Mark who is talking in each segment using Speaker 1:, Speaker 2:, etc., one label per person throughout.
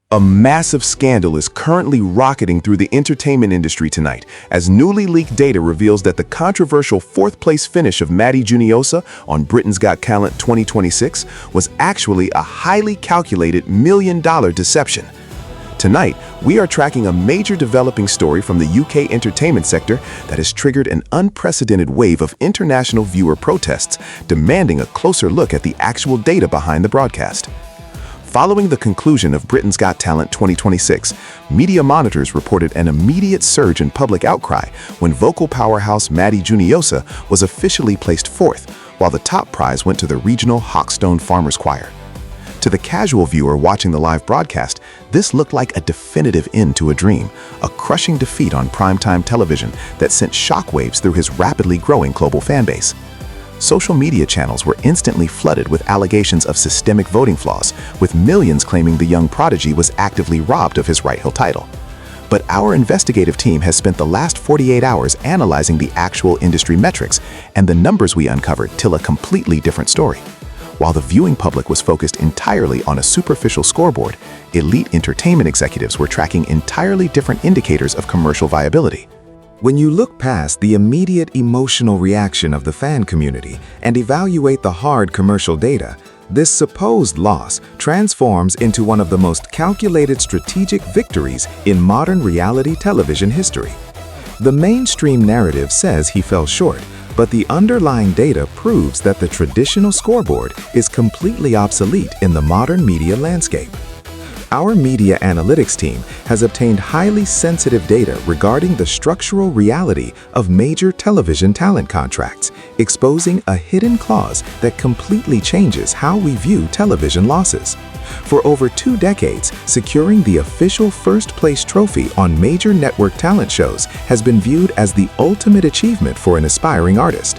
Speaker 1: A massive scandal is currently rocketing through the entertainment industry tonight, as newly leaked data reveals that the controversial fourth-place finish of Matty Juniosa on Britain's Got Talent 2026 was actually a highly calculated million-dollar deception. Tonight, we are tracking a major developing story from the UK entertainment sector that has triggered an unprecedented wave of international viewer protests, demanding a closer look at the actual data behind the broadcast. Following the conclusion of Britain's Got Talent 2026, media monitors reported an immediate surge in public outcry when vocal powerhouse Matty Juniosa was officially placed fourth, while the top prize went to the regional Hawkstone Farmers Choir. To the casual viewer watching the live broadcast, this looked like a definitive end to a dream, a crushing defeat on primetime television that sent shockwaves through his rapidly growing global fanbase. Social media channels were instantly flooded with allegations of systemic voting flaws, with millions claiming the young prodigy was actively robbed of his rightful title. But our investigative team has spent the last 48 hours analyzing the actual industry metrics, and the numbers we uncovered tell a completely different story. While the viewing public was focused entirely on a superficial scoreboard, elite entertainment executives were tracking entirely different indicators of commercial viability. When you look past the immediate emotional reaction of the fan community and evaluate the hard commercial data, this supposed loss transforms into one of the most calculated strategic victories in modern reality television history. The mainstream narrative says he fell short, but the underlying data proves that the traditional scoreboard is completely obsolete in the modern media landscape. Our media analytics team has obtained highly sensitive data regarding the structural reality of major television talent contracts, exposing a hidden clause that completely changes how we view television losses. For over 2 decades, securing the official first-place trophy on major network talent shows has been viewed as the ultimate achievement for an aspiring artist.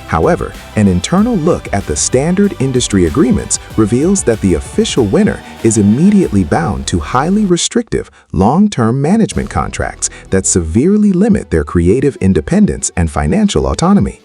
Speaker 1: However, an internal look at the standard industry agreements reveals that the official winner is immediately bound to highly restrictive, long-term management contracts that severely limit their creative independence and financial autonomy.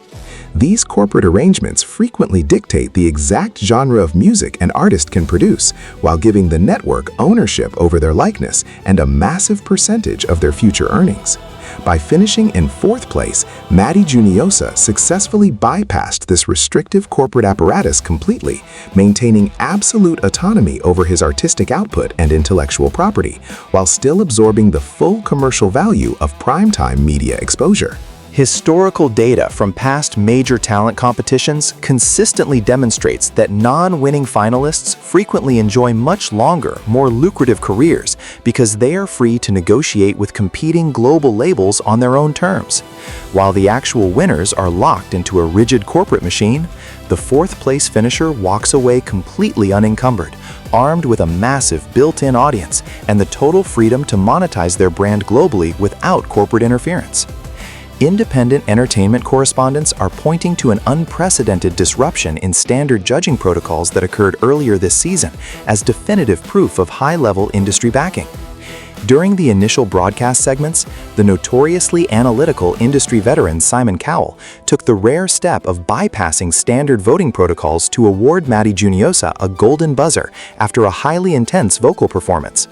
Speaker 1: These corporate arrangements frequently dictate the exact genre of music an artist can produce, while giving the network ownership over their likeness and a massive percentage of their future earnings. By finishing in 4th place, Matty Juniosa successfully bypassed this restrictive corporate apparatus completely, maintaining absolute autonomy over his artistic output and intellectual property, while still absorbing the full commercial value of primetime media exposure.
Speaker 2: Historical data from past major talent competitions consistently demonstrates that non-winning finalists frequently enjoy much longer, more lucrative careers because they are free to negotiate with competing global labels on their own terms. While the actual winners are locked into a rigid corporate machine, the 4th-place finisher walks away completely unencumbered, armed with a massive built-in audience and the total freedom to monetize their brand globally without corporate interference. Independent entertainment correspondents are pointing to an unprecedented disruption in standard judging protocols that occurred earlier this season as definitive proof of high-level industry backing. During the initial broadcast segments, the notoriously analytical industry veteran Simon Cowell took the rare step of bypassing standard voting protocols to award Matty Juniosa a golden buzzer after a highly intense vocal performance.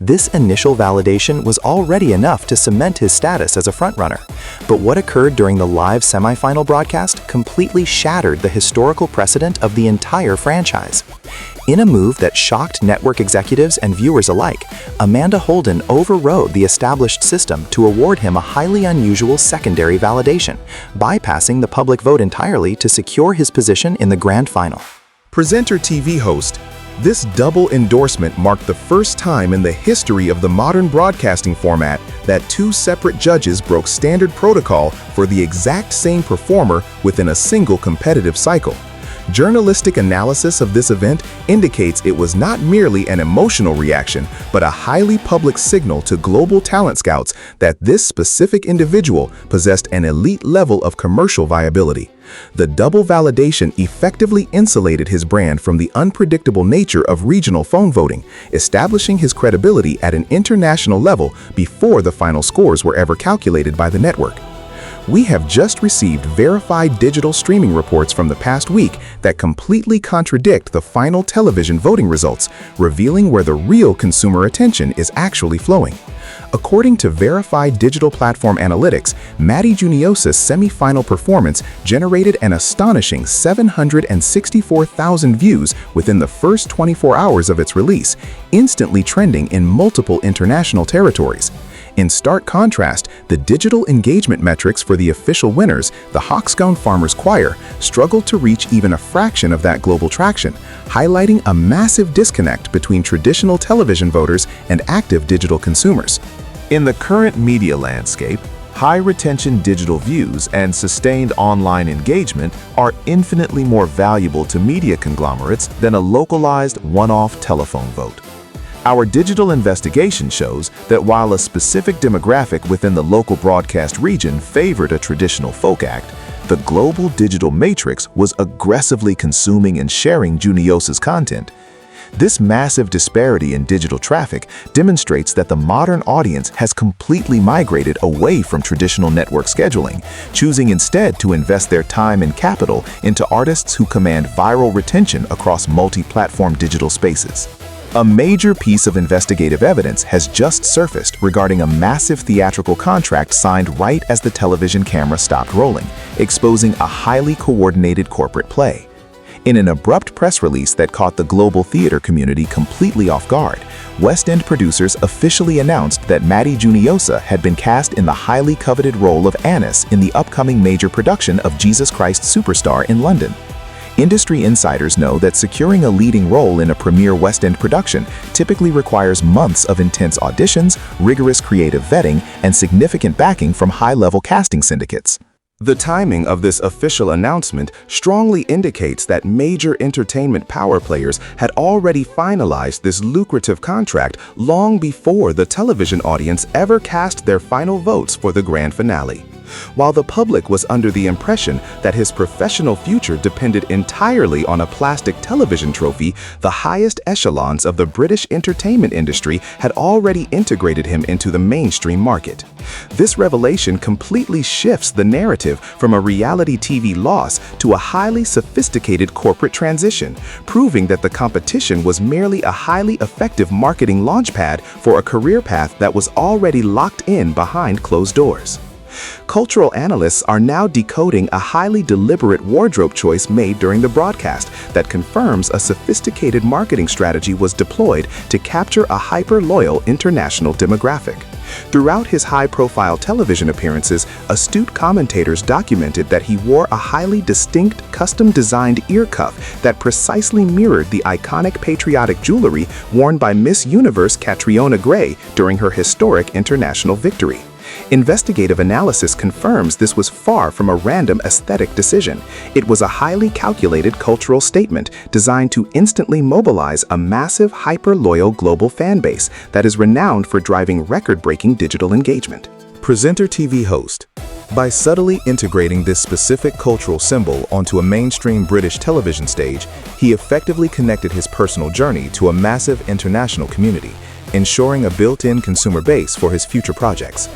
Speaker 2: This initial validation was already enough to cement his status as a frontrunner, but what occurred during the live semifinal broadcast completely shattered the historical precedent of the entire franchise. In a move that shocked network executives and viewers alike, Amanda Holden overrode the established system to award him a highly unusual secondary validation, bypassing the public vote entirely to secure his position in the grand final.
Speaker 1: Presenter TV host, this double endorsement marked the first time in the history of the modern broadcasting format that 2 separate judges broke standard protocol for the exact same performer within a single competitive cycle. Journalistic analysis of this event indicates it was not merely an emotional reaction, but a highly public signal to global talent scouts that this specific individual possessed an elite level of commercial viability. The double validation effectively insulated his brand from the unpredictable nature of regional phone voting, establishing his credibility at an international level before the final scores were ever calculated by the network. We have just received verified digital streaming reports from the past week that completely contradict the final television voting results, revealing where the real consumer attention is actually flowing. According to verified digital platform analytics, Matty Juniosa's semi-final performance generated an astonishing 764,000 views within the first 24 hours of its release, instantly trending in multiple international territories. In stark contrast, the digital engagement metrics for the official winners, the Hawkstone Farmers Choir, struggled to reach even a fraction of that global traction, highlighting a massive disconnect between traditional television voters and active digital consumers.
Speaker 3: In the current media landscape, high-retention digital views and sustained online engagement are infinitely more valuable to media conglomerates than a localized one-off telephone vote. Our digital investigation shows that while a specific demographic within the local broadcast region favored a traditional folk act, the global digital matrix was aggressively consuming and sharing Juniosa's content. This massive disparity in digital traffic demonstrates that the modern audience has completely migrated away from traditional network scheduling, choosing instead to invest their time and capital into artists who command viral retention across multi-platform digital spaces. A major piece of investigative evidence has just surfaced regarding a massive theatrical contract signed right as the television camera stopped rolling, exposing a highly coordinated corporate play. In an abrupt press release that caught the global theater community completely off guard, West End producers officially announced that Matty Juniosa had been cast in the highly coveted role of Annis in the upcoming major production of Jesus Christ Superstar in London. Industry insiders know that securing a leading role in a premier West End production typically requires months of intense auditions, rigorous creative vetting, and significant backing from high-level casting syndicates.
Speaker 1: The timing of this official announcement strongly indicates that major entertainment power players had already finalized this lucrative contract long before the television audience ever cast their final votes for the grand finale. While the public was under the impression that his professional future depended entirely on a plastic television trophy, the highest echelons of the British entertainment industry had already integrated him into the mainstream market. This revelation completely shifts the narrative from a reality TV loss to a highly sophisticated corporate transition, proving that the competition was merely a highly effective marketing launchpad for a career path that was already locked in behind closed doors. Cultural analysts are now decoding a highly deliberate wardrobe choice made during the broadcast that confirms a sophisticated marketing strategy was deployed to capture a hyper-loyal international demographic. Throughout his high-profile television appearances, astute commentators documented that he wore a highly distinct, custom-designed ear cuff that precisely mirrored the iconic patriotic jewelry worn by Miss Universe Catriona Gray during her historic international victory. Investigative analysis confirms this was far from a random aesthetic decision. It was a highly calculated cultural statement designed to instantly mobilize a massive, hyper-loyal global fan base that is renowned for driving record-breaking digital engagement.
Speaker 3: Presenter TV host. By subtly integrating this specific cultural symbol onto a mainstream British television stage, he effectively connected his personal journey to a massive international community, ensuring a built-in consumer base for his future projects.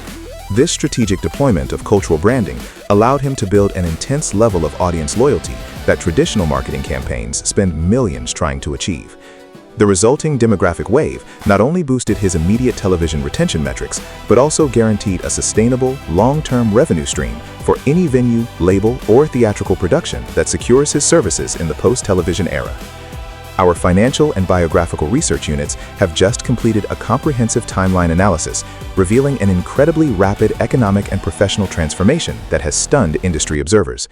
Speaker 3: This strategic deployment of cultural branding allowed him to build an intense level of audience loyalty that traditional marketing campaigns spend millions trying to achieve. The resulting demographic wave not only boosted his immediate television retention metrics, but also guaranteed a sustainable, long-term revenue stream for any venue, label, or theatrical production that secures his services in the post-television era. Our financial and biographical research units have just completed a comprehensive timeline analysis, revealing an incredibly rapid economic and professional transformation that has stunned industry observers.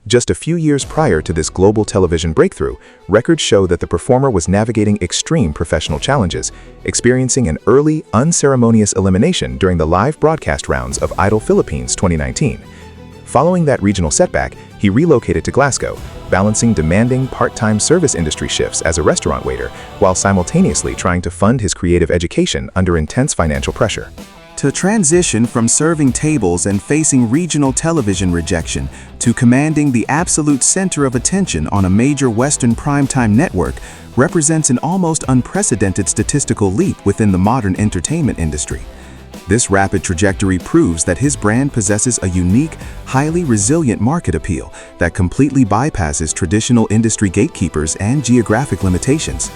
Speaker 3: Just a few years prior to this global television breakthrough, records show that the performer was navigating extreme professional challenges, experiencing an early, unceremonious elimination during the live broadcast rounds of Idol Philippines 2019. Following that regional setback, he relocated to Glasgow, balancing demanding part-time service industry shifts as a restaurant waiter while simultaneously trying to fund his creative education under intense financial pressure.
Speaker 1: To transition from serving tables and facing regional television rejection to commanding the absolute center of attention on a major Western primetime network represents an almost unprecedented statistical leap within the modern entertainment industry. This rapid trajectory proves that his brand possesses a unique, highly resilient market appeal that completely bypasses traditional industry gatekeepers and geographic limitations.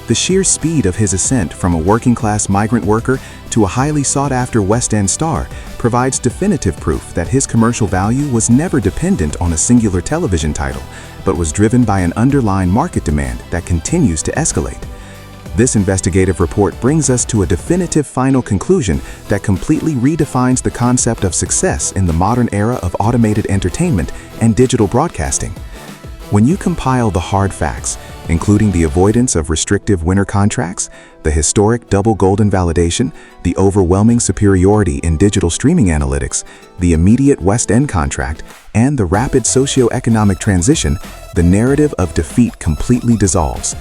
Speaker 1: The sheer speed of his ascent from a working-class migrant worker to a highly sought-after West End star provides definitive proof that his commercial value was never dependent on a singular television title, but was driven by an underlying market demand that continues to escalate. This investigative report brings us to a definitive final conclusion that completely redefines the concept of success in the modern era of automated entertainment and digital broadcasting. When you compile the hard facts, including the avoidance of restrictive winter contracts, the historic double golden validation, the overwhelming superiority in digital streaming analytics, the immediate West End contract, and the rapid socio-economic transition, the narrative of defeat completely dissolves.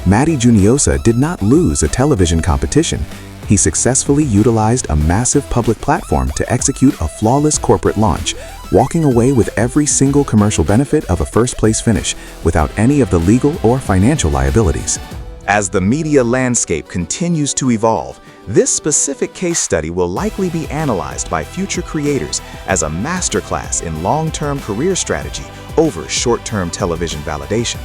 Speaker 1: Matty Juniosa did not lose a television competition. He successfully utilized a massive public platform to execute a flawless corporate launch, walking away with every single commercial benefit of a first-place finish without any of the legal or financial liabilities. As the media landscape continues to evolve, this specific case study will likely be analyzed by future creators as a masterclass in long-term career strategy over short-term television validation.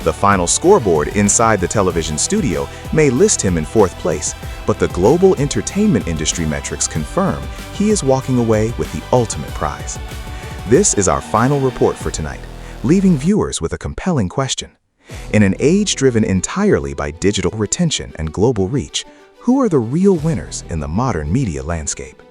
Speaker 1: The final scoreboard inside the television studio may list him in 4th place, but the global entertainment industry metrics confirm he is walking away with the ultimate prize. This is our final report for tonight, leaving viewers with a compelling question. In an age driven entirely by digital retention and global reach, who are the real winners in the modern media landscape?